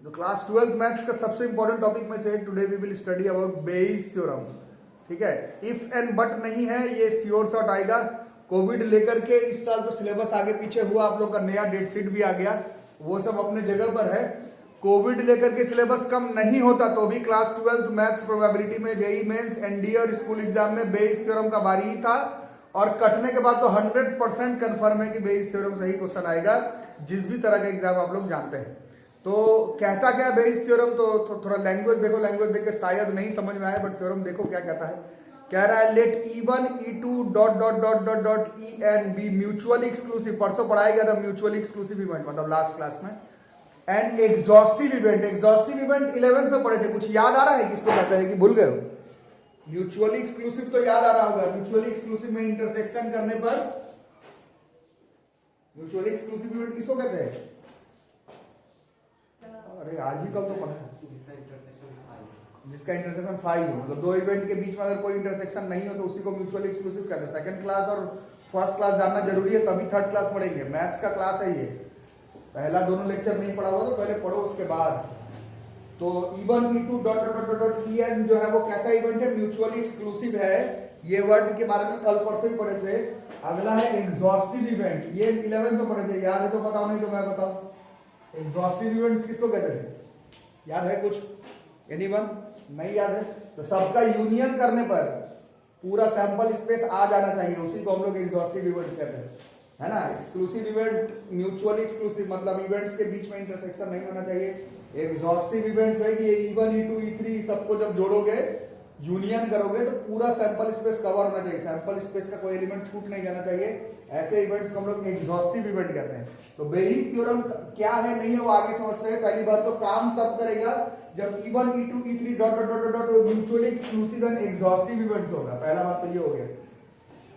जो class 12th maths का सबसे इंपॉर्टेंट टॉपिक में से है, today we will study about Bayes theorem. ठीक है, इफ एंड बट नहीं है, ये श्योर शॉट आएगा। कोविड लेकर के इस साल तो सिलेबस आगे पीछे हुआ, आप लोग का नया डेट शीट भी आ गया, वो सब अपने जगह पर है। कोविड लेकर के सिलेबस कम नहीं होता तो भी क्लास 12th मैथ्स प्रोबेबिलिटी में जेई मेंस एनडीए और स्कूल एग्जाम में बेइस थ्योरम का बारी ही था, और कटने के बाद तो 100% कंफर्म है कि बेइस थ्योरम सही क्वेश्चन आएगा, जिस भी तरह का एग्जाम आप लोग जानते हैं। तो कहता क्या बेइस थ्योरम, तो थोड़ा लैंग्वेज देखो, लैंग्वेज देख के शायद नहीं समझ में आया, बट थ्योरम देखो क्या कहता है। कह रहा है let E1 E2 dot dot dot dot dot EN be mutually exclusive. परसों पढ़ाया गया था म्यूचुअली एक्सक्लूसिव इवेंट, मतलब लास्ट क्लास में। And exhaustive event, exhaustive event 11th में पढ़े थे, कुछ याद आ रहा है किसको कहते हैं कि भूल गए हो? म्यूचुअली एक्सक्लूसिव तो याद आ रहा होगा। म्यूचुअली एक्सक्लूसिव में इंटरसेक्शन करने पर म्यूचुअली एक्सक्लूसिव इवेंट किसको कहते हैं? अरे आज ही कल तो पढ़ा है, जिसका इंटरसेक्शन 5 हो, मतलब दो इवेंट के बीच में अगर कोई इंटरसेक्शन नहीं हो तो उसी को म्यूचुअली एक्सक्लूसिव कहते हैं। सेकंड क्लास और फर्स्ट क्लास जानना जरूरी है, तभी थर्ड क्लास पढ़ेंगे। मैथ्स का क्लास है ये, पहला दोनों लेक्चर नहीं पढ़ा हुआ तो पहले पढ़ो, उसके बाद। तो E1 E2 dot dot dot dot EN जो है वो कैसा इवेंट है? म्यूचुअली एक्सक्लूसिव है। ये वर्ड के बारे में कल परसों ही पढ़े थे। अगला है एग्जॉस्टिव इवेंट, ये 11th में पढ़े थे, याद है तो बताओ, नहीं तो मैं बताऊं। एग्जॉस्टिव इवेंट्स किसको कहते थे? याद है कुछ? एनीवन? नहीं याद है तो सबका यूनियन करने पर पूरा सैंपल स्पेस आ जाना चाहिए, उसी को हम लोग एग्जॉस्टिव इवेंट्स कहते हैं, है ना। एक्सक्लूसिव इवेंट, म्यूचुअली एक्सक्लूसिव मतलब इवेंट्स के बीच में इंटरसेक्शन नहीं होना चाहिए। एग्जॉस्टिव इवेंट्स है कि ये E1 E2 E3 सबको जब जोड़ोगे, यूनियन करोगे तो पूरा सैंपल स्पेस कवर होना चाहिए, सैंपल स्पेस का कोई एलिमेंट छूट नहीं जाना चाहिए। ऐसे इवेंट्स को हम लोग एग्जॉस्टिव इवेंट कहते हैं। तो बेइस थ्योरम क्या है नहीं है वो आगे समझते हैं। पहली बात तो काम तब करेगा जब E1 E2 E3 dot dot dot dot mutually exclusive and exhaustive events होगा। पहला बात तो ये हो गया,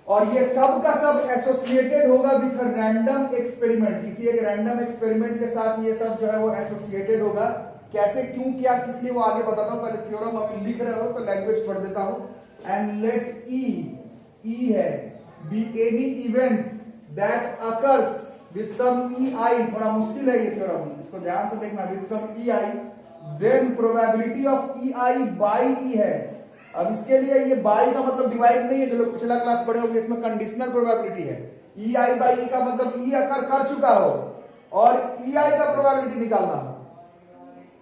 और ये सब का सब एसोसिएटेड होगा विथ रैंडम एक्सपेरिमेंट, किसी एक रैंडम एक्सपेरिमेंट के साथ ये सब जो है वो एसोसिएटेड होगा। कैसे, क्यों, क्या, किस लिए, वो आगे बताता हूं। पहले थ्योरम अभी लिख रहे हो तो लैंग्वेज पढ़ देता हूं। एंड लेट ई है be any event that occurs with some EI, थोड़ा मुश्किल है ये थ्योरम, इसको ध्यान से देखना। With some EI then probability of EI by E है। अब इसके लिए ये बाई का मतलब डिवाइड नहीं है, जो लोग पिछला क्लास पढ़े होंगे, इसमें कंडीशनल प्रोबेबिलिटी है। EI बाई E का मतलब E अकर कर चुका हो और EI का प्रोबेबिलिटी निकालना हो।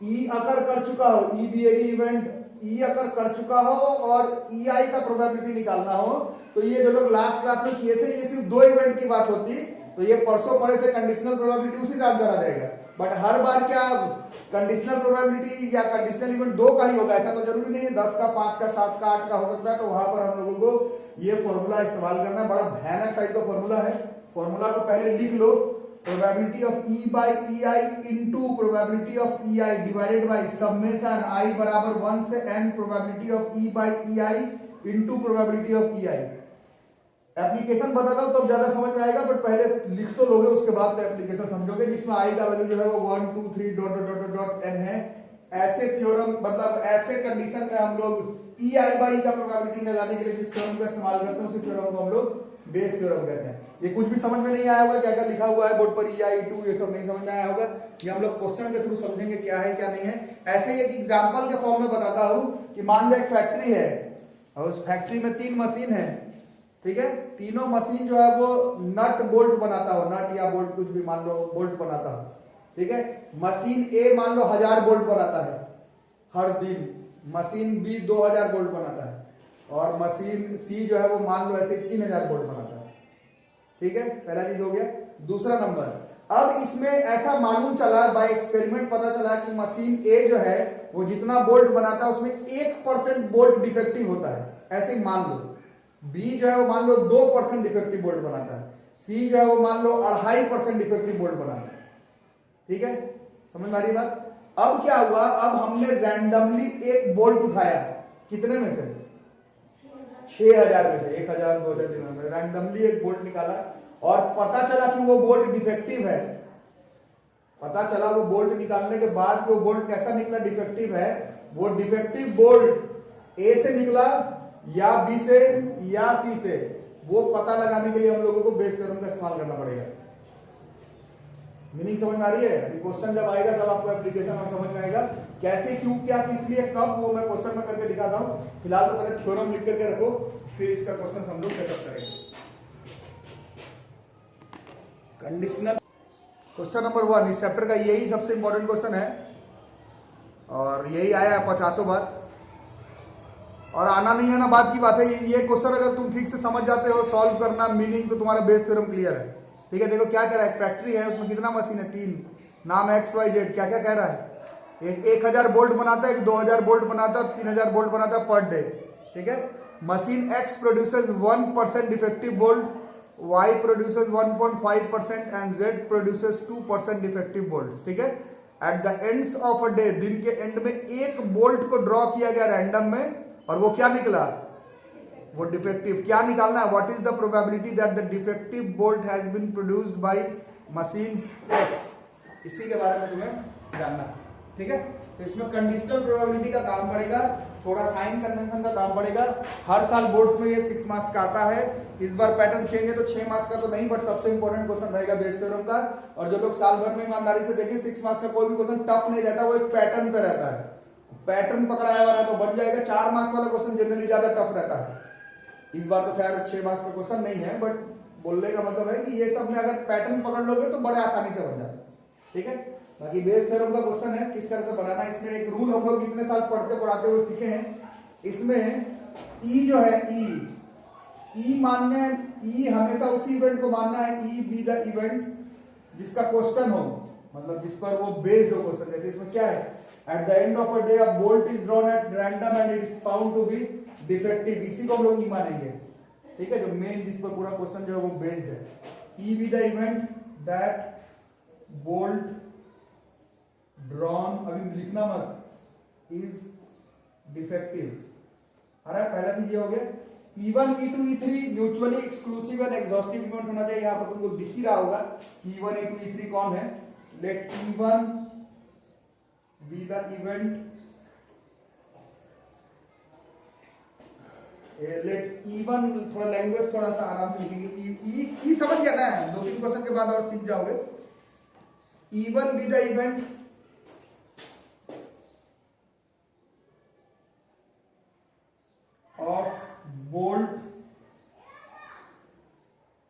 E अकर कर चुका हो, E भी एक इवेंट E अकर कर चुका हो और EI का प्रोबेबिलिटी निकालना हो। तो ये जो लोग लास्ट क्लास में किए थे, ये सिर्फ दो इवेंट की बात होती, तो ये परसों पढ़े थे कंडीशनल प्रोबेबिलिटी, उसी से आंसर आ जाएगा। बट हर बार क्या कंडीशनल प्रोबेबिलिटी या कंडीशनल इवेंट दो का ही होगा, ऐसा तो जरूरी नहीं है। 10 का, 5 का, 7 का, 8 का हो सकता है। तो वहां पर हम लोगों को ये फॉर्मूला इस्तेमाल करना है, बड़ा भयानक टाइप का फॉर्मूला है। फॉर्मूला को पहले लिख लो, probability of E by EI into probability of EI divided by summation I बराबर 1 से n probability of E by EI into probability of EI। Application बताता हूं तब ज्यादा समझ में आएगा, बट पहले लिख तो लोगे, उसके बाद तो एप्लीकेशन समझोगे, जिसमें I का वैल्यू जो है वो 1 2 3 dot dot dot dot n है। ऐसे थ्योरम मतलब ऐसे कंडीशन में हम लोग EI बाई का प्रोबेबिलिटी लगाने के लिए जिस थ्योरम का इस्तेमाल करते हैं, उसी थ्योरम को हम लोग बेस थ्योरम कहते हैं। ये कुछ भी समझ में नहीं आया होगा, क्या क्या लिखा हुआ है बोर्ड पर EI E2, ये सब नहीं समझ में आया होगा। ये हम लोग क्वेश्चन के थ्रू समझेंगे क्या है क्या नहीं है। ऐसे ही एक एग्जांपल के फॉर्म में बताता हूं कि मान लो एक फैक्ट्री है और उस फैक्ट्री में 3 मशीन है, ठीक है। तीनों मशीन जो है वो नट बोल्ट बनाता हो, नट या बोल्ट कुछ भी मान लो बोल्ट बनाता हो, ठीक है। मशीन ए मान लो 1000 बोल्ट बनाता है हर दिन, मशीन B 2000 बोल्ट बनाता है, और मशीन C जो है वो मान लो ऐसे 3000 बोल्ट बनाता है, ठीक है। पहला चीज हो गया। दूसरा नंबर, अब इसमें ऐसा मालूम चला, बाय एक्सपेरिमेंट पता चला कि मशीन A जो है वो जितना बोल्ट बनाता है उसमें 1% बोल्ट डिफेक्टिव होता है। ऐसे ही मान लो B जो है वो मान लो 2% डिफेक्टिव बोल्ट बनाता है, C जो है वो मान लो 2.5% डिफेक्टिव बोल्ट बनाता है, ठीक है। समझ में आ रही बात? अब क्या हुआ, अब हमने रैंडमली एक बोल्ट उठाया, कितने में से? 6000 में से, 1000 2000 में रैंडमली एक बोल्ट निकाला, और पता चला कि वो बोल्ट डिफेक्टिव है। पता चला वो बोल्ट निकालने के बाद वो बोल्ट कैसा निकला, डिफेक्टिव है। वो डिफेक्टिव बोल्ट A से निकला या B से या C से, वो पता लगाने के लिए हम लोगों को बेस थ्योरम का इस्तेमाल करना पड़ेगा। मीनिंग समझ में आ रही है? अभी क्वेश्चन जब आएगा तब आपको एप्लीकेशन और समझ में आएगा कैसे, क्यों, क्या, किस लिए, कब, वो मैं क्वेश्चन में करके दिखाता हूँ। फिलहाल तो पहले थ्योरम लिख करके रखो, फिर इसका क्वेश्चन हम लोग सेटअप करेंगे। कंडीशनल क्वेश्चन नंबर 1 इस चैप्टर का यही सबसे इंपॉर्टेंट क्वेश्चन है और यही आया है 50 बार, और आना नहीं आना बात की बात है। ये क्वेश्चन अगर तुम ठीक से समझ जाते हो, सॉल्व करना, मीनिंग, तो तुम्हारा बेस थ्योरम क्लियर है। ठीक है, देखो क्या कह रहा है, एक फैक्ट्री है, उसमें कितना मशीन है, 3, नाम है XYZ। क्या क्या कह रहा है, एक 1000 बोल्ट बनाता है, एक 2000 बोल्ट बनाता है, 3000 बोल्ट बनाता है पर डे। ठीक है, machine X produces 1% defective bolt, Y produces 1.5% and Z produces 2% defective bolt. ठीक है, at the ends of a day, दिन के एंड में एक बोल्ट को ड्रॉ किया गया रैंडम में और वो क्या निकला, वो डिफेक्टिव। क्या निकालना है, what is the probability that the defective bolt has been produced by machine X। इसी के बारे में तुम्हें जानना है। ठीक है, तो इसमें कंडीशनल प्रोबेबिलिटी का काम पड़ेगा, थोड़ा साइन कन्वेंशन का काम पड़ेगा। हर साल बोर्ड्स में ये 6 मार्क्स का आता है, इस बार पैटर्न चेंज है तो 6 मार्क्स का तो नहीं, बट सबसे इंपॉर्टेंट क्वेश्चन रहेगा बेस थ्योरम का। और जो लोग साल भर में ईमानदारी से देखें, 6 मार्क्स का कोई भी क्वेश्चन टफ नहीं रहता, वो एक पैटर्न पे रहता है। पैटर्न पकड़ाया हुआ है तो बन जाएगा। 4 मार्क्स वाला क्वेश्चन जनरली ज्यादा टफ रहता है। इस बार तो खैर 6 मार्क्स का क्वेश्चन नहीं है, बट बोलने का मतलब है कि ये सब में अगर पैटर्न पकड़ लोगे तो बड़े आसानी से बन जाता है। ठीक है, बाकी बेस थ्योरम का क्वेश्चन है किस तरह से बनाना। इसमें एक रूल हम लोग इतने साल पढ़ते पढ़ाते हुए सीखे हैं। इसमें ई जो है, ई मानने, ई हमेशा उसी इवेंट को मानना है, ई बी द इवेंट जिसका क्वेश्चन हो, मतलब जिस पर वो बेस्ड हो क्वेश्चन। जैसे इसमें क्या है, at the end of a day a bolt is drawn at random and it is found to be defective. इसी को हम लोग ई मानेंगे। ठीक है, जो मेन जिस पर पूरा क्वेश्चन जो है वो बेस्ड है। ई be the event that bolt drawn, अभी लिखना मत, इज डिफेक्टिव। अरे पहला चीज ये हो गया, E1, E2, E3 mutually exclusive and exhaustive event होना चाहिए। यहां पर तुमको दिख ही रहा होगा E1, E2, E3 कौन है। Let E1 be the event, let E1, थोड़ा लैंग्वेज थोड़ा सा आराम से लिखेंगे। ई समझ गया ना, 2-3 क्वेश्चन के बाद और सीख जाओगे। E1 be the event of bolt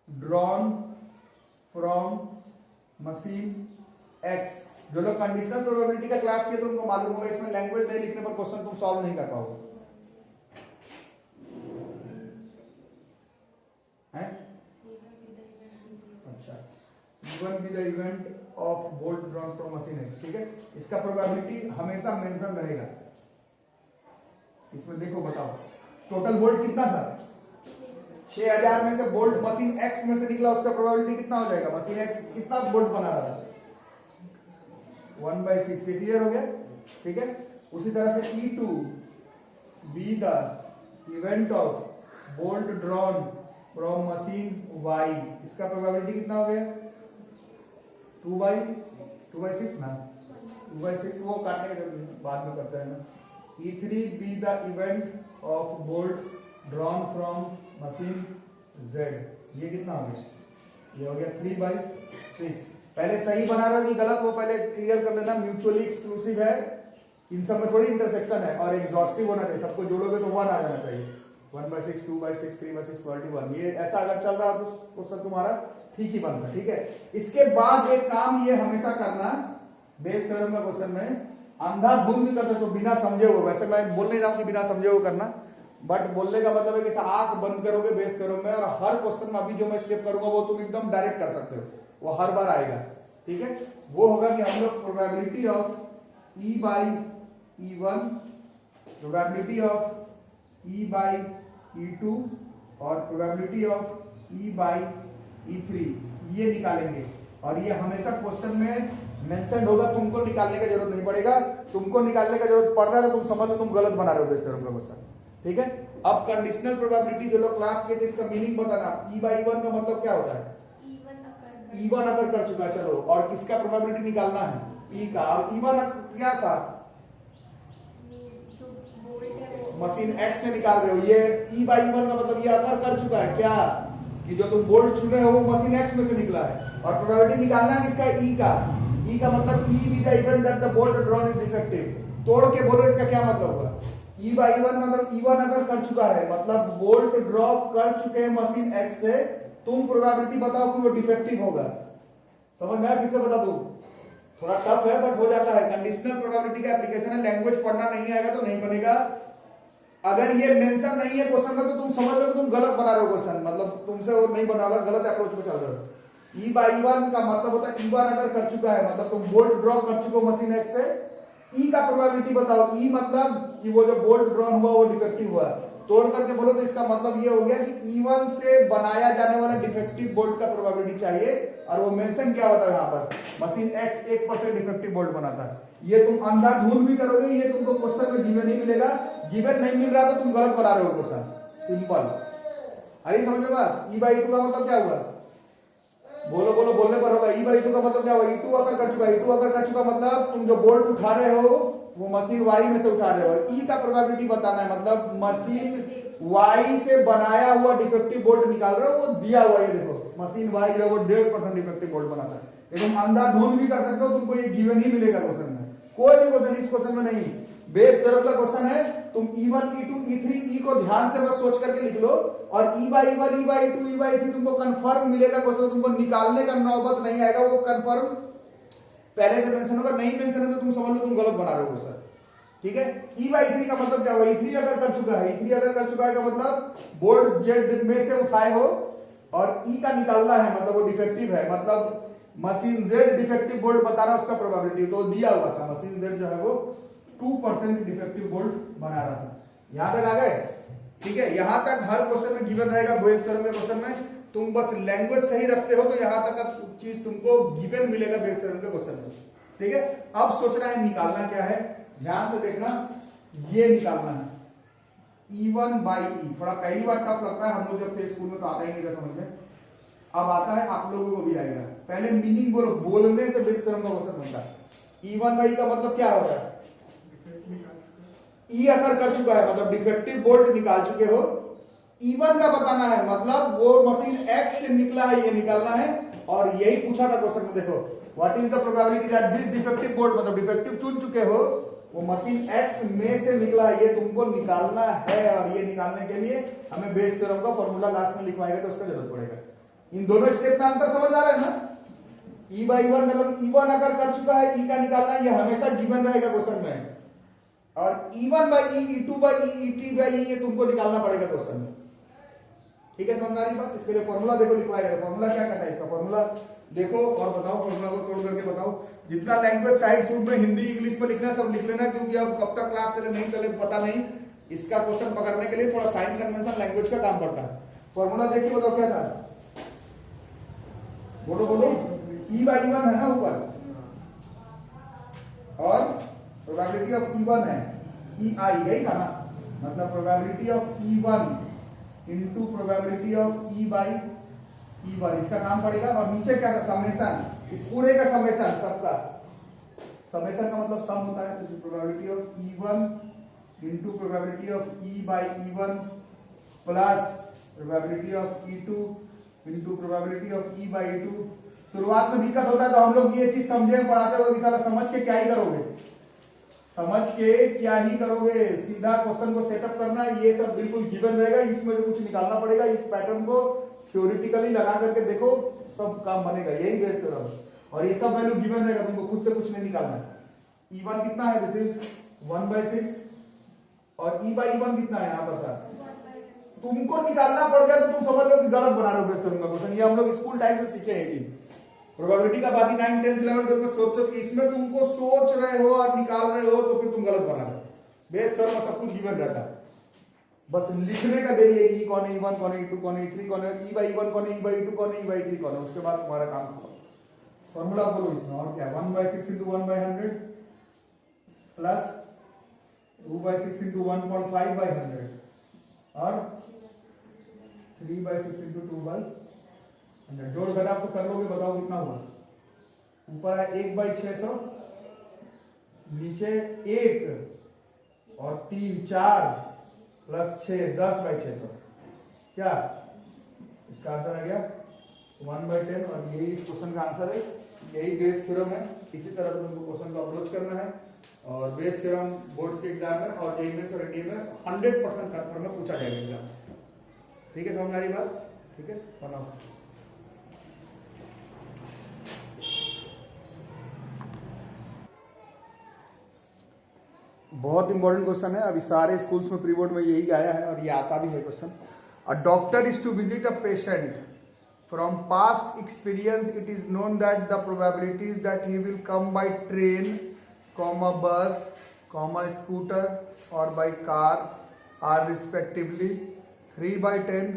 drawn from machine X। जो लोग कंडीशनल प्रोबेबिलिटी का क्लास किए तो उनको मालूम होगा, इसमें लैंग्वेज नहीं लिखने पर क्वेश्चन तुम सॉल्व नहीं कर पाओगे। हैं? अच्छा, E1 be the event of bolt drawn from machine X। ठीक है, इसका प्रोबेबिलिटी हमेशा मेंशन रहेगा। इसमें देखो, बताओ टोटल बोल्ट कितना था, 6000 में से बोल्ट मशीन X में से निकला, उसका प्रोबेबिलिटी कितना हो जाएगा। मशीन X कितना बोल्ट बना रहा था, 1/6। ये क्लियर हो गया। ठीक है, उसी तरह से E2 be the event of bolt drawn from machine Y, इसका प्रोबेबिलिटी कितना हो गया, 2/6 ना, 2/6 वो काटने का बाद में करते हैं ना। E3 be the event of bolt drawn from machine Z, ये कितना हो गया, ये हो गया 3/6। पहले सही बना रहा कि गलत, वो पहले क्लियर कर लेना। म्यूचुअली एक्सक्लूसिव है, इन सब में थोड़ी इंटरसेक्शन है, और एग्जॉस्टिव होना चाहिए। सबको जोड़ोगे तो 1 आ जाना चाहिए। 1/6, 2/6, 3/6, 1, ये ऐसा अगर चल रहा तो क्वेश्चन तुम्हारा ठीक ही बनता। ठीक है, इसके बाद एक काम ये हमेशा करना बेस थ्योरम का क्वेश्चन में, अंधाधुंध भी करते तो बिना समझे हुए। वैसे मैं बोल नहीं रहा हूं कि बिना समझे हुए करना, बट बोलने का मतलब है कि आंख बंद करोगे बेस थ्योरम में, और हर क्वेश्चन में अभी जो मैं स्टेप करूंगा वो तुम एकदम डायरेक्ट कर सकते हो, वो हर बार आएगा। ठीक है, वो होगा कि हम लोग probability of E by E1, probability of E by E2 और probability of E by E3 ये निकालेंगे। और ये हमेशा क्वेश्चन में मेंशन होगा, तुमको निकालने का जरूरत नहीं पड़ेगा। तुमको निकालने का जरूरत पड़ रहा है तो तुम समझ लो तुम गलत बना रहे हो बेस थ्योरम का क्वेश्चन। ठीक है, अब कंडीशनल प्रोबेबिलिटी जो लोग क्लास के थे इसका मीनिंग बताना। E by E1 का मतलब क्या होता है, E1 अगर कर चुका, चलो, और किसका प्रोबेबिलिटी निकालना है, E का। और E1 क्या था, मशीन X से निकाल रहे हो। ये E by E1 का मतलब ये अगर कर चुका है क्या, कि जो तुम बोल्ट चुने हो वो मशीन एक्स में से निकला है, और प्रोबेबिलिटी निकालना है किसका, ई का। ई का मतलब ई be the event that the bolt drawn is defective. तोड़ के बोलो इसका क्या मतलब हुआ। ई बाई वन मतलब E1 अगर कर चुका है मतलब बोल्ट ड्रॉ कर चुके हैं मशीन एक्स से, तुम प्रोबेबिलिटी बताओ कि वो डिफेक्टिव होगा। समझ में आया, फिर से बता दूं, थोड़ा टफ है बट हो जाता है। कंडीशनल प्रोबेबिलिटी का एप्लीकेशन है, लैंग्वेज पढ़ना नहीं आएगा तो नहीं बनेगा। अगर ये मेंशन नहीं है क्वेश्चन में तो तुम समझ लो कि तुम गलत बना रहे हो क्वेश्चन, मतलब तुमसे वो नहीं बना रहा, गलत अप्रोच पे चल रहे हो। ई बाई वन का मतलब होता है E1 अगर कर चुका है मतलब तुम बोल्ट ड्रॉ कर चुके हो मशीन एक्स से, ई का प्रोबेबिलिटी बताओ। ई मतलब कि वो जो बोल्ट ड्रॉन हुआ वो डिफेक्टिव हुआ, तोड़ करके बोलो तो इसका मतलब ये हो गया कि E1 से बनाया जाने वाला डिफेक्टिव बोल्ट का प्रोबेबिलिटी चाहिए, और वो मेंशन क्या होता है यहाँ पर, मशीन एक्स 1% डिफेक्टिव बोल्ट बनाता है। ये तुम अंधाधुंध भी करोगे, ये तुमको क्वेश्चन में गिवन नहीं मिलेगा। गिवन नहीं मिल रहा तो तुम गलत बना रहे हो क्वेश्चन, सिंपल। आई समझ में बात। ई बाई टू का मतलब क्या हुआ, बोलो बोलो, बोलने पर होगा। ई बाई टू का मतलब क्या हुआ, E2 अगर कर चुका, E2 अगर कर चुका मतलब तुम जो बोल्ट उठा रहे हो वो मशीन Y में से उठा रहे हो। ई का प्रोबेबिलिटी बताना है मतलब मशीन Y से बनाया हुआ डिफेक्टिव बोल्ट निकाल रहे हो, वो दिया हुआ है। देखो मशीन Y जो है वो 1.5% डिफेक्टिव बोल्ट बनाता है। ये तुम अंधाधुंध भी कर सकते हो, तुमको ये गिवन ही मिलेगा क्वेश्चन में। कोई भी क्वेश्चन इस क्वेश्चन में नहीं, बेस तरफ का क्वेश्चन है। तुम E1 E2 E3 E को ध्यान से बस सोच करके लिख लो, और E by 1 E by 2 E by 3 तुमको कंफर्म मिलेगा क्वेश्चन, तुमको निकालने का नौबत नहीं आएगा, वो कंफर्म पहले से मेंशन होगा। नहीं मेंशन है तो तुम समझ लो तुम गलत बना रहे हो क्वेश्चन, ठीक है। E बाई 3 का मतलब क्या हुआ, E3 अगर कर चुका है, E3 अगर कर चुका है का मतलब बोल्ट जेड में से उठाए हो, और E का निकालना है मतलब वो डिफेक्टिव है, मतलब मशीन जेड डिफेक्टिव बोल्ट बताना उसका प्रोबेबिलिटी तो दिया हुआ था। मशीन जेड जो है वो 2% डिफेक्टिव बोल्ट बना रहा था। यहां तक आ गए, ठीक है। यहां तक हर क्वेश्चन में गिवन रहेगा, बोयस थ्योरम के क्वेश्चन में तुम बस लैंग्वेज सही रखते हो तो यहां तक का चीज तुमको गिवन मिलेगा बोयस थ्योरम के क्वेश्चन में, ठीक है। अब सोचना है निकालना क्या है, ध्यान से देखना, ये निकालना है E1 बाई ई। थोड़ा पहली बार टफ लगता है, हम लोग जब थे स्कूल में तो आता ही नहीं था समझ में, अब आता है, आप लोगों को भी आएगा। पहले मीनिंग बोलो, बोलने से बोयस थ्योरम का क्वेश्चन बनता है। E1 बाई का मतलब क्या होता है, ई अगर कर चुका है मतलब डिफेक्टिव बोल्ट निकाल चुके हो। E1 का बताना है मतलब वो मशीन एक्स से निकला है, ये निकालना है, और यही पूछा था क्वेश्चन में। देखो what is the probability that this defective bolt, मतलब डिफेक्टिव चुन चुके हो, वो मशीन एक्स में से निकला है, ये तुमको निकालना है। और ये निकालने के लिए हमें बोयस थ्योरम का फॉर्मूला लास्ट में लिखवाएगा तो उसका जरूरत पड़ेगा। इन दोनों स्टेप में अंतर समझ आ रहा है ना। E बाई 1 मतलब E1 अगर कर चुका है, E का निकालना है, ये हमेशा गिवन रहेगा क्वेश्चन में, और E1 by E, E2 by E, E3 by E ये तुमको निकालना पड़ेगा क्वेश्चन में, ठीक है। समझ आ रही बात। इसके लिए फॉर्मूला देखो लिखवाएगा, फॉर्मूला क्या कहता है इसका, फॉर्मूला देखो और बताओ, फॉर्मूला को तोड़ करके बताओ। जितना लैंग्वेज साइड सूट में हिंदी इंग्लिश में लिखना सब लिख लेना, क्योंकि अब कब तक क्लास चले नहीं चले पता नहीं। इसका क्वेश्चन पकड़ने के लिए थोड़ा साइन कन्वेंशन लैंग्वेज का काम पड़ता है। फॉर्मूला देखिए, बताओ क्या था, बोलो बोलो। E बाई 1 है ना ऊपर, और प्रोबेबिलिटी ऑफ E1 है EI, यही था ना, मतलब probability of E1 into probability of E by E1, इसका काम पड़ेगा। और नीचे क्या था, समेशन, इस पूरे का समेशन, सबका समेशन का मतलब सम होता है। तो probability of E1 into probability of E by E1 plus probability of E2 into probability of E by E2। शुरुआत में दिक्कत होता है तो हम लोग ये चीज समझे पढ़ाते हुए कि सारा समझ के क्या ही करोगे, समझ के क्या ही करोगे, सीधा क्वेश्चन को सेटअप करना, ये सब बिल्कुल गिवन रहेगा, इसमें से कुछ निकालना पड़ेगा। इस पैटर्न को थ्योरेटिकली लगा करके देखो, सब काम बनेगा, यही बोयस थ्योरम। और ये सब वैल्यू गिवन रहेगा, तुमको खुद से कुछ नहीं निकालना है। E1 कितना है, दिस इज 1/6, और E बाई 1 कितना है यहाँ पर था, तुमको निकालना पड़ गया तो तुम समझ लो कि गलत बना रहे हो बोयस थ्योरम का क्वेश्चन। ये हम लोग स्कूल टाइम से सीखे हैं कि प्रोबेबिलिटी का बाकी 9, 10, 11, 12 में सोच के, इसमें तुमको सोच रहे हो और निकाल रहे हो तो फिर तुम गलत बना रहे हो। बोयस थ्योरम में सब कुछ गिवन रहता है, बस लिखने का देरी है कि E कौन है, E1 कौन है, E2 कौन है, E3 कौन है, E बाई 1 कौन है, E बाई 2 कौन है, E बाई 3 कौन है, उसके बाद तुम्हारा काम खत्म। फॉर्मूला बोलो इसमें, और क्या, 1/6 इंटू 1/100 प्लस 2/6 इंटू 1.5/100 और 3/6 इंटू 2/100। जोड़ घटा तो कर लोगे, बताओ कितना हुआ। ऊपर है 1/600, नीचे 1 और 3 4 प्लस 6 10/600, क्या इसका आंसर आ गया 1/10 और यही इस क्वेश्चन का आंसर है। यही बेस थ्योरम है। इसी तरह से तुमको क्वेश्चन को अप्रोच करना है और बेस थ्योरम बोर्ड्स के एग्जाम में और जेईई और एनडीए में 100% कंफर्म में पूछा जाएगा एग्जाम। ठीक है, समझ आ रही बात? ठीक है, बनाओ। बहुत इंपॉर्टेंट क्वेश्चन है। अभी सारे स्कूल्स में प्री बोर्ड में यही आया है और ये आता भी है question. A doctor is to visit a patient from past experience it is known that the probabilities that he will come by train comma bus comma scooter और बाय कार आर रिस्पेक्टिवली 3/10,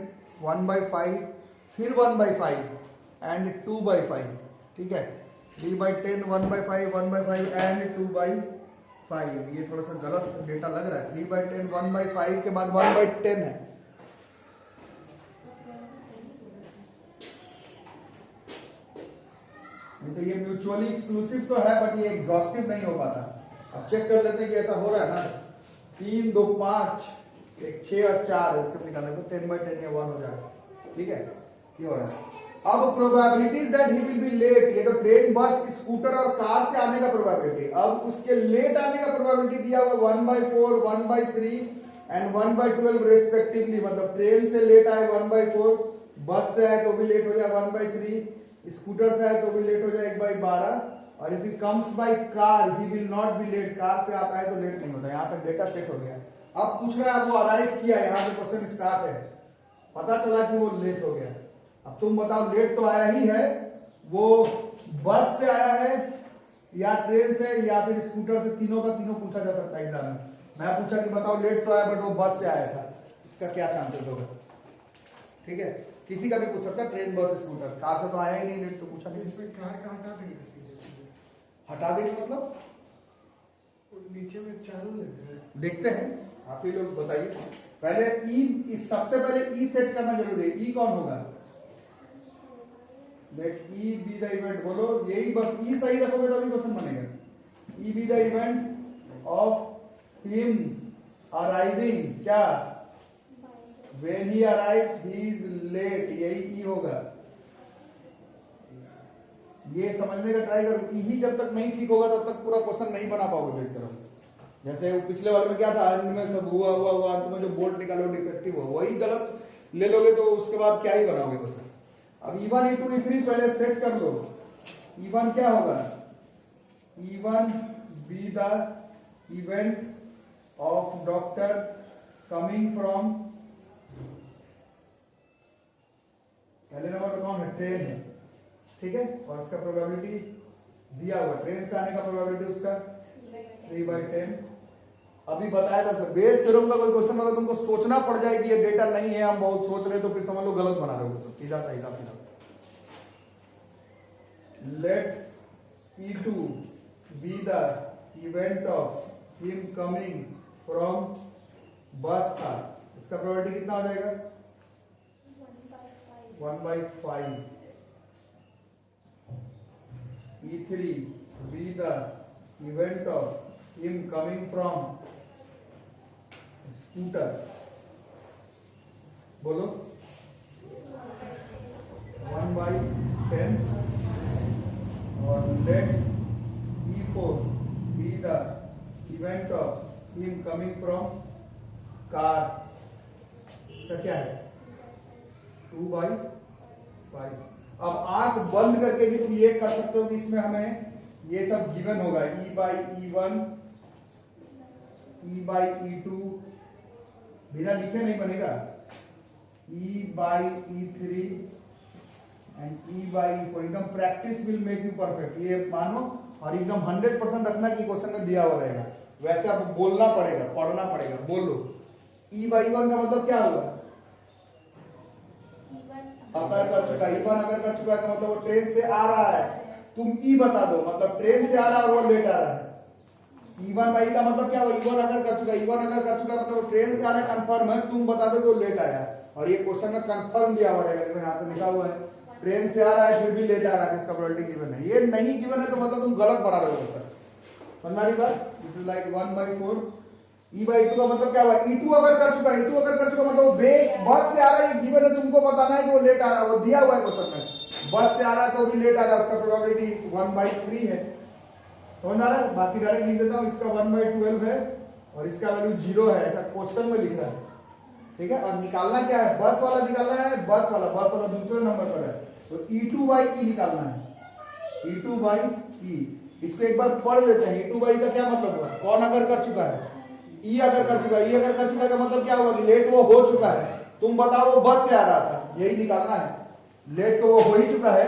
1/5, फिर 1/5 and 2/5। ठीक है, 3/10, 1/5, 1/5 and 2/5। ये थोड़ा सा गलत data लग रहा है। 3/10, 1/5 के बाद 1/10 है। नहीं तो ये म्यूचुअली एक्सक्लूसिव तो है बट ये एग्जॉस्टिव नहीं हो पाता। अब चेक कर लेते हैं कि ऐसा हो रहा है ना। 3, 2, 5, 1, 6 और 4 इससे निकालने को 10/10 या 1 हो जाएगा। ठीक है, ये हो रहा है। अब probabilities that he will be late, ये तो ट्रेन बस स्कूटर और कार से आने का प्रोबेबिलिटी। अब उसके लेट आने का प्रोबेबिलिटी दिया हुआ 1/4, 1/3 एंड 1/12 रेस्पेक्टिवली। मतलब ट्रेन से लेट आए 1/4, बस से आए तो भी लेट हो जाए 1/3, स्कूटर से आए तो भी लेट हो जाए 1/12 और if he comes by car he will not be late. Car से आता है तो लेट नहीं होता। यहाँ तक डेटा सेट हो गया। अब पूछ रहा है वो अराइव किया, यहाँ पे क्वेश्चन स्टार्ट है, पता चला कि वो लेट हो गया। अब तुम बताओ लेट तो आया ही है, वो बस से आया है या ट्रेन से या फिर स्कूटर से, तीनों का तीनों पूछा जा सकता है एग्जाम में। मैं पूछा कि बताओ लेट तो आया बट वो बस से आया था, इसका क्या चांसेस होगा? ठीक है, किसी का भी पूछ सकता है, ट्रेन बस स्कूटर। कार से तो आया ही नहीं लेट, तो पूछा नहीं। इसमें कार का हटा देंगे, हटा देंगे मतलब नीचे में चारों लेते हैं, देखते हैं, आप ही लोग बताइए। पहले ई, सबसे पहले ई सेट करना जरूरी है। ई कौन होगा? Let E be the event, बोलो यही बस ई सही रखोगे तभी क्वेश्चन बनेगा। E be the event of him arriving, क्या? When he arrives he is late, यही ई होगा। ये समझने का ट्राई करो। ई ही जब तक नहीं ठीक होगा तब तक पूरा क्वेश्चन नहीं बना पाओगे इस तरह। जैसे वो पिछले वाले में क्या था, अंत में सब हुआ अंत में जो बोल्ट निकालो डिफेक्टिव हो, वही गलत ले लोगे तो उसके बाद क्या ही बनाओगे क्वेश्चन। अब E1, E2, E3 पहले सेट कर लो। E1 क्या होगा? E1 be the event of doctor coming from, पहले नंबर पे कौन है? ट्रेन है। ठीक है, और इसका प्रोबेबिलिटी दिया हुआ, ट्रेन से आने का प्रोबेबिलिटी उसका 3/10। अभी बताया था बेस थ्योरम का कोई क्वेश्चन अगर तुमको सोचना पड़ जाए कि ये डेटा नहीं है, हम बहुत सोच रहे, तो फिर समझ लो गलत बना रहे हो। सीधा सा हिसाब सीधा। Let E2 be the event of him coming from bus था, इसका प्रोबेबिलिटी कितना हो जाएगा? 1/5। E3 be the event of him coming from scooter, बोलो 1/10 और let E4 be the event of him coming from car, इसका क्या है? 2/5। अब आंख बंद करके भी तुम ये कर सकते हो कि इसमें हमें ये सब गिवन होगा। E/E1, E/E2 बिना लिखे नहीं बनेगा। E/E3 and E/E4। एकदम practice will make you perfect, ये मानो और एकदम 100% रखना कि क्वेश्चन में दिया हुआ रहेगा। वैसे आपको बोलना पड़ेगा, पढ़ना पड़ेगा। बोलो E/E1 का मतलब क्या होगा? अगर कर चुका, E1 अगर कर चुका है मतलब वो ट्रेन से आ रहा है। तुम ई बता दो, मतलब ट्रेन से आ रहा है और वो लेट आ रहा है। E1/E का मतलब क्या हुआ? E1 अगर कर चुका, E1 अगर कर चुका मतलब वो ट्रेन से आ रहा है, कंफर्म है। तुम बता दो कि वो लेट आया, और ये क्वेश्चन में कंफर्म दिया हुआ रहेगा। देखो यहाँ से लिखा हुआ है ट्रेन से आ रहा है फिर भी लेट आ रहा है, इसका प्रोबेबिलिटी गिवन है। ये नहीं गिवन है तो मतलब तुम गलत बना रहे हो सर। समझ रही बात? This is like 1/4 E by E2 का मतलब क्या हुआ, E2 अगर कर चुका है, E2 अगर कर चुका मतलब बेस बस से आ रहा है, ये गिवन है, तुमको बताना है कि वो लेट आ रहा है, वो दिया हुआ है क्वेश्चन में, बस से आ रहा है तो भी लेट आ रहा है, उसका प्रोबेबिलिटी 1/3 है, समझ आ रहा है। बाकी डायरेक्ट लिख देता हूँ, इसका 1/12 है और इसका वैल्यू 0 है, ऐसा क्वेश्चन में लिख रहा है, ठीक है। और निकालना क्या है, बस वाला निकालना है, बस वाला दूसरे नंबर पर है, तो E2/E निकालना है, E2/E। इसको एक बार पढ़ लेते हैं, E2/E का क्या मतलब हुआ, कौन अगर कर चुका है, E अगर कर चुका है, E अगर कर चुका है का मतलब क्या हुआ कि लेट वो हो चुका है, तुम बताओ वो बस से आ रहा था, यही निकालना है, लेट तो वो हो ही चुका है,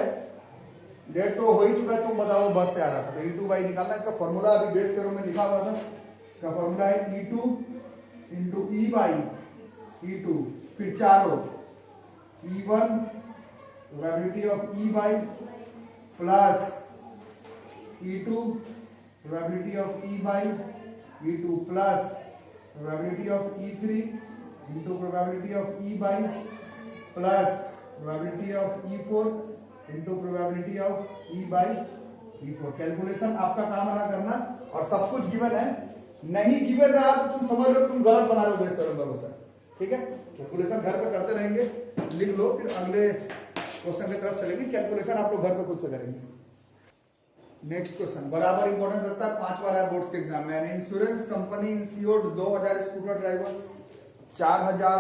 लेट तो हो ही चुका है, तुम बताओ वो बस से आ रहा था, तो E2/E निकालना है। इसका फॉर्मूला अभी बेस करो में लिखा हुआ था, इसका फॉर्मूला है E2 इंटू E/E2, फिर चारों E1 probability of E/, plus E2 probability of E/, E2 plus probability of E3 into probability of E/, plus probability of E4 into probability of E/E4। Calculation आपका काम रहा करना, और सब कुछ गिवन है, नहीं गिवन रहा तो तुम समझ लो तुम गलत बना रहे हो बेस नंबर से, ठीक है। कैलकुलेशन घर पे करते रहेंगे, लिख लो, फिर अगले क्वेश्चन की तरफ चलेंगे, कैलकुलेशन आप लोग घर पे खुद से करेंगे। नेक्स्ट क्वेश्चन बराबर इंपॉर्टेंस रखता है, 5 बार आया बोर्ड्स के एग्जाम में। Insurance company insured 2000 scooter drivers, 4000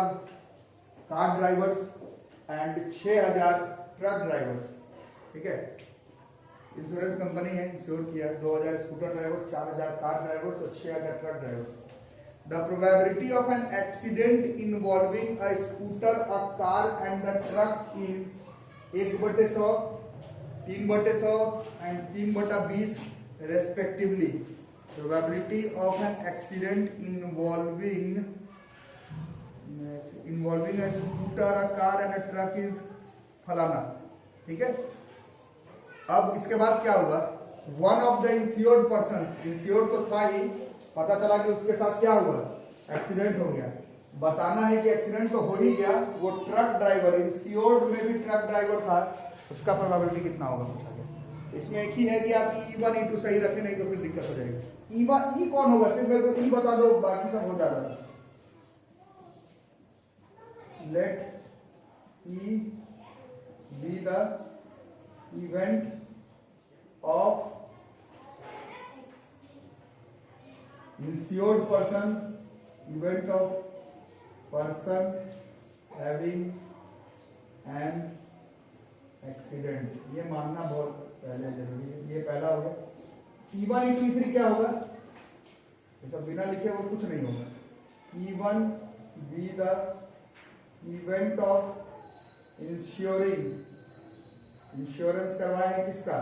car drivers and 6000 truck drivers, ठीक है। इंश्योरेंस कंपनी है, इंश्योर किया 2000 स्कूटर ड्राइवर्स, 4000 कार ड्राइवर्स और 6000 truck drivers. The probability of an accident involving a scooter, a car and a truck is 1/100, 3/100 and 3/20 respectively. Probability of an accident involving a scooter, a car and a truck is फलाना, ठीक है। अब इसके बाद क्या हुआ, one of the insured persons, insured तो था ही, पता चला कि उसके साथ क्या हुआ, एक्सीडेंट हो गया, बताना है कि एक्सीडेंट तो हो ही गया, वो ट्रक ड्राइवर, इंश्योर्ड में भी ट्रक ड्राइवर था, उसका प्रोबेबिलिटी कितना होगा पूछा गया। इसमें एक ही है कि आप E1 E2 सही रखें, नहीं तो फिर दिक्कत हो जाएगी। E कौन होगा, सिर्फ मेरे को E बता दो, बाकी सब हो जाएगा। Let E be the event of insured person, event of person having an accident, ये मानना बहुत पहले जरूरी है, ये पहला हो गया। E1 E2 E3 क्या होगा, ये सब बिना लिखे वो कुछ नहीं होगा। E1 be the event of ensuring, insurance करवाया है किसका,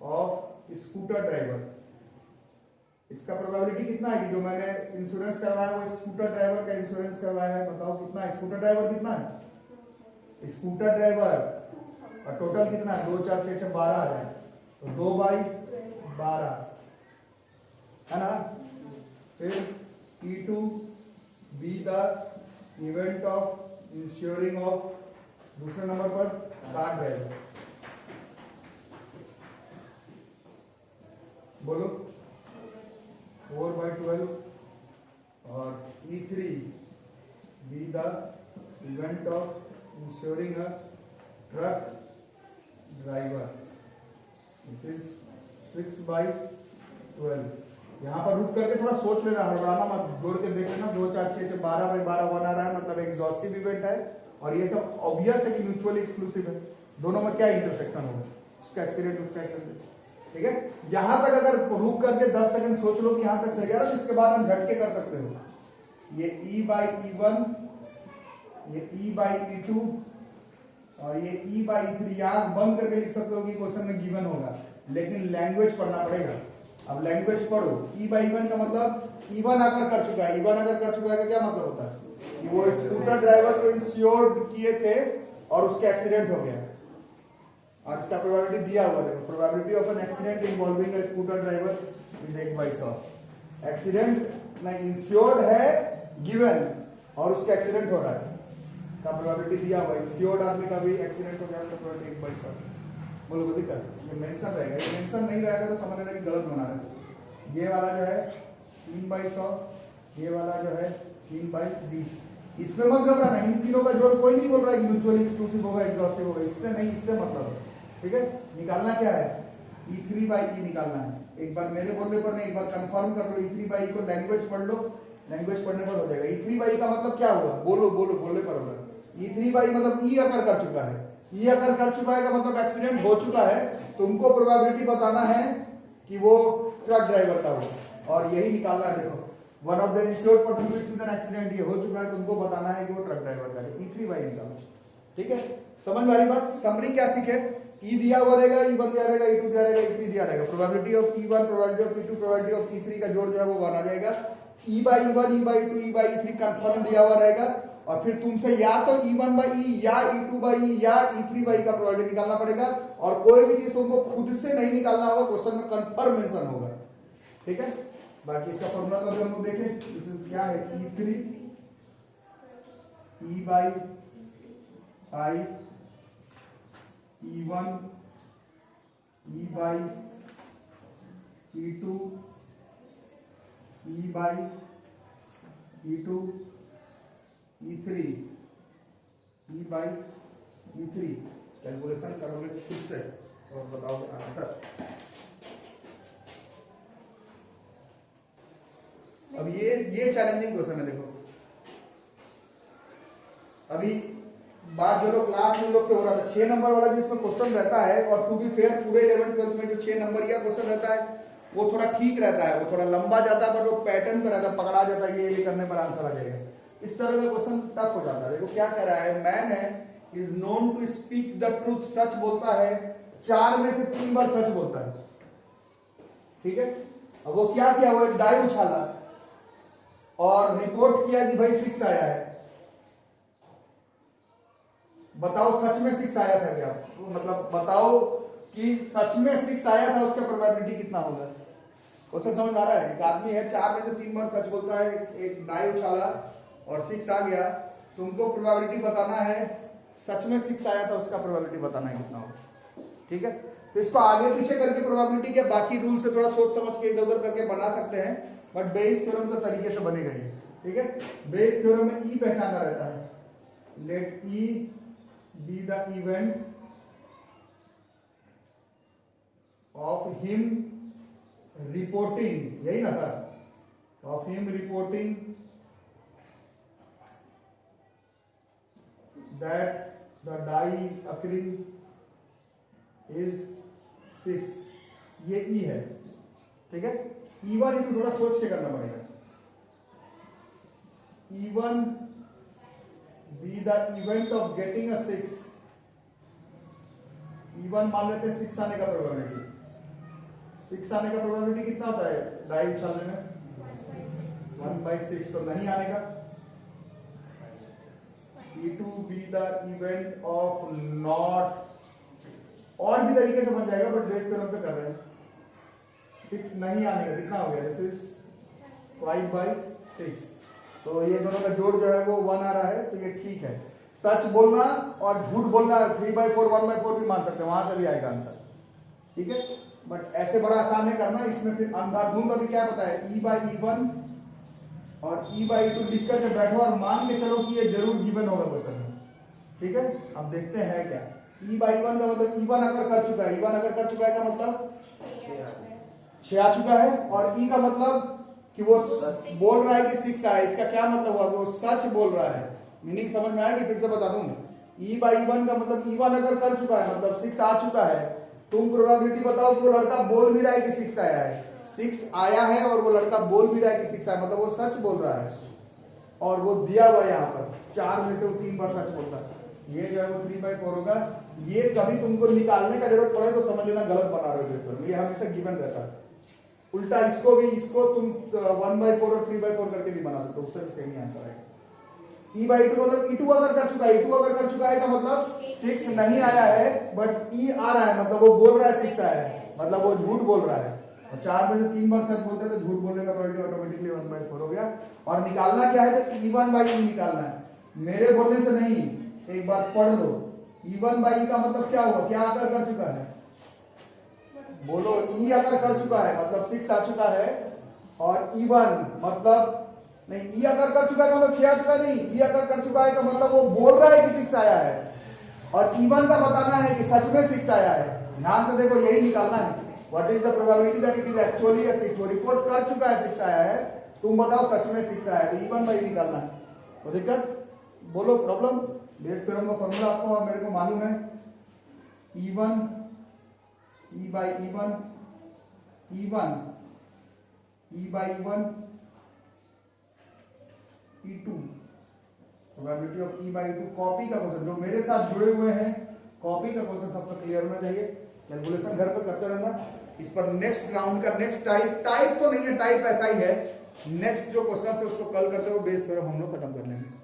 ऑफ स्कूटर ड्राइवर, इसका प्रोबेबिलिटी कितना है कि जो मैंने इंश्योरेंस करवाया वो स्कूटर ड्राइवर का इंश्योरेंस करवाया है, बताओ कितना है, स्कूटर ड्राइवर कितना है, स्कूटर ड्राइवर और टोटल कितना है, 2 4 6 6 12 है, तो 2/12 है ना। फिर E2 be the event of ensuring of, दूसरे नंबर पर कार ड्राइवर, बोलो 4/12, और E3 be the event of ensuring a truck driver, this is 6/12। यहाँ पर रुक करके थोड़ा सोच लेना, हड़बड़ाना मत, जोड़ के देख लेना, 2 4 6 6 12/12 1 आ रहा है, मतलब एग्जॉस्टिव इवेंट है, और ये सब ऑब्वियस है कि म्यूचुअली एक्सक्लूसिव है, दोनों में क्या इंटरसेक्शन होगा, उसका एक्सीडेंट उसका एक्सीडेंट, ठीक है। यहां तक अगर रुक करके 10 सेकंड सोच लो कि यहां तक सही है, तो इसके बाद हम झटके कर सकते हो, ये E/E1, ये E/E2 और ये E/E3, आंख बंद करके लिख सकते हो कि क्वेश्चन में गिवन होगा, लेकिन लैंग्वेज पढ़ना पड़ेगा। अब लैंग्वेज पढ़ो, E/E1 का मतलब E1 अगर कर चुका है, E1 अगर कर चुका है का क्या मतलब होता है कि वो स्कूटर ड्राइवर को इंश्योर्ड किए थे और उसके एक्सीडेंट हो गया, और इसका प्रोबेबिलिटी दिया हुआ है, probability of an accident involving a scooter driver is 1/100। Accident नहीं, इंश्योर्ड है गिवन और उसका एक्सीडेंट हो रहा है, का प्रोबेबिलिटी दिया हुआ है, इंश्योर्ड आदमी का भी एक्सीडेंट हो गया, उसका प्रोबेबिलिटी 1/100। बोलो कोई दिक्कत, ये मेंशन रहेगा, ये मेंशन नहीं रहेगा तो समझ लेना कि गलत बना रहे। ये वाला जो है 3/100, ये वाला जो है 3/20। इसमें मत घबराना, इन तीनों का जोड़ कोई नहीं बोल रहा है म्यूचुअली एक्सक्लूसिव होगा एग्जॉस्टिव होगा, इससे नहीं, इससे मतलब है। ठीक है, निकालना क्या है, E3/E निकालना है। एक बार मेरे बोलने पर नहीं, एक बार कंफर्म कर लो। E3/E को लैंग्वेज पढ़ लो, लैंग्वेज पढ़ने पर हो जाएगा। E3/E का मतलब क्या हुआ, बोलो बोलो, बोलने पर होगा। E3/E मतलब E अगर कर चुका है, E अगर कर चुका है का मतलब एक्सीडेंट हो चुका है, तुमको प्रोबेबिलिटी बताना है कि वो ट्रक ड्राइवर का हो, और यही निकालना है। देखो, one of the insured participates with an accident, ये हो चुका है, तुमको बताना है कि वो ट्रक ड्राइवर का है। E3/E निकालो। ठीक है, समझ में आ रही बात। समरी क्या सीखे, E दिया हुआ रहेगा, E1 दिया रहेगा, E2 दिया रहेगा, E3 दिया रहेगा। Probability of E1, probability of E2, probability of E3 का जोड़ जो है वो बना जाएगा। E/E1, E/E2, E/E3 कंफर्म दिया हुआ रहेगा, और फिर तुमसे या तो E1/E या E2/E या E3/E का प्रोबेबिलिटी निकालना पड़ेगा, और कोई भी चीज तुमको खुद से नहीं निकालना होगा, क्वेश्चन में कंफर्म मेंशन होगा। ठीक है, बाकी इसका फॉर्मूला तो हम लोग देखें, दिस क्या है, E3 E/I E1 E/E2 E/E2 E3 E/E3। Calculation करोगे खुद से और बताओगे आंसर। अब ये चैलेंजिंग क्वेश्चन है। देखो, अभी बात जो लोग क्लास में लोग से हो रहा था, 6 नंबर वाला जिसमें क्वेश्चन रहता है, और टू बी फेयर पूरे 11th-12th में जो 6 नंबर या क्वेश्चन रहता है वो थोड़ा ठीक रहता है, वो थोड़ा लंबा जाता है, पर वो पैटर्न पे रहता है, पकड़ा जाता है, ये करने पर आंसर आ जाएगा। इस तरह का क्वेश्चन टफ हो जाता है। देखो क्या कह रहा है, मैन है is known to speak the truth, सच बोलता है 4 में से 3 बार सच बोलता है। ठीक है, अब वो क्या किया, वो एक डाई उछाला और रिपोर्ट किया कि भाई 6 आया है। बताओ सच में 6 आया था क्या, मतलब बताओ कि सच में 6 आया था, उसका प्रोबेबिलिटी कितना होगा। क्वेश्चन समझ आ रहा है, एक आदमी है 4 में से 3 बार सच बोलता है, एक डाई उछाला और 6 आ गया, तुमको प्रोबेबिलिटी बताना है, सच में 6 आया था, उसका प्रोबेबिलिटी बताना है कितना होगा। ठीक है, तो इसको आगे पीछे करके प्रोबेबिलिटी के बाकी रूल से थोड़ा सोच समझ के इधर उधर करके बना सकते हैं, बट बेस थ्योरम से तरीके से बनेगा ये। ठीक है, बेस थ्योरम में E पहचाना रहता है, late E be the event of him reporting, यही ना था, of him reporting that the die occurring is 6, ये E है। ठीक है, E1 E2 थोड़ा सोच के करना पड़ेगा। E1 be the event of getting a 6, E1 मान लेते हैं 6 आने का प्रोबेबिलिटी, 6 आने का प्रोबेबिलिटी कितना होता है डाई उछालने में, 1/6, तो नहीं आने का। E2 be the event of not, और भी तरीके से बन जाएगा, बट बेस थ्योरम से कर रहे हैं। 6 नहीं आने का कितना हो गया, दिस इज 5/6, तो ये दोनों का जोड़ जो है वो 1 आ रहा है, तो ये ठीक है। सच बोलना और झूठ बोलना 3/4 1/4 भी मान सकते हैं, वहां से भी आएगा आंसर। ठीक है, बट ऐसे बड़ा आसान है करना, इसमें फिर अंधाधुंध अभी क्या पता है, E/E1 और E/E2 लिख कर के बैठो और मान के चलो कि ये जरूर गिवन होगा क्वेश्चन में। ठीक है, अब देखते हैं क्या। E/E1 का मतलब E1 अगर कर चुका है, E1 अगर कर चुका है का मतलब 6 आ चुका है, और E का मतलब कि वो बोल रहा है कि 6 आया, इसका क्या मतलब हुआ कि वो सच बोल रहा है। मीनिंग समझ में आया कि फिर से बता दूं, E/E1 का मतलब E1 अगर कर चुका है मतलब 6 आ चुका है, तुम प्रोबेबिलिटी बताओ कि वो लड़का बोल भी रहा है कि 6 आया है, 6 आया है और वो लड़का बोल भी रहा है कि 6 आया, मतलब वो सच बोल रहा है, और वो दिया हुआ है यहाँ पर 4 में से वो 3 बार सच बोलता है। ये जो है वो 3/4 होगा। ये कभी तुमको निकालने का जरूरत पड़े तो समझ लेना गलत बना रहे हो बेस, ये हमेशा गिवन रहता है। उल्टा इसको तुम 1/4 और 3/4 करके भी बना सकते हो, उससे भी सेम ही आंसर आएगा। E/E2 मतलब E2 अगर कर चुका है, E2 अगर कर चुका है का मतलब 6 नहीं आया है, बट E आ रहा है, मतलब वो बोल रहा है 6 आया है, मतलब वो झूठ बोल रहा है। और 4 में से 3 बार सच बोलते हैं तो झूठ बोलने का प्रोबेबिलिटी ऑटोमेटिकली 1/4 हो गया। और निकालना क्या है, तो E1/E निकालना है, मेरे बोलने से नहीं, एक बार पढ़ लो। E1/E का मतलब क्या हुआ, क्या अगर कर चुका है, बोलो। E अगर कर चुका है मतलब 6 आ चुका है, और E1 मतलब नहीं, ई अगर कर चुका है तो मतलब 6 आ चुका नहीं, ई अगर कर चुका है तो मतलब वो बोल रहा है कि 6 आया है, और इवन का बताना है कि सच में 6 आया है। ध्यान से देखो, यही निकालना है, what is the probability that it is actually a 6। वो रिपोर्ट कर चुका है 6 आया है, तुम बताओ सच में 6 आया है, तो इवन बाई निकालना है। तो दिक्कत बोलो, प्रॉब्लम। बेस थ्योरम का फॉर्मूला आपको और मेरे को मालूम है, E1 E by E1 E1 E by E1 E2, probability of E by E2। Copy का क्वेश्चन, जो मेरे साथ जुड़े हुए हैं, कॉपी का क्वेश्चन सबको क्लियर होना चाहिए। कैलकुलेशन घर पर करते रहना। इस पर नेक्स्ट राउंड का नेक्स्ट टाइप तो नहीं है, टाइप ऐसा ही है, नेक्स्ट जो क्वेश्चन है उसको कल करते हुए बेस थ्योरम हम लोग खत्म कर लेंगे।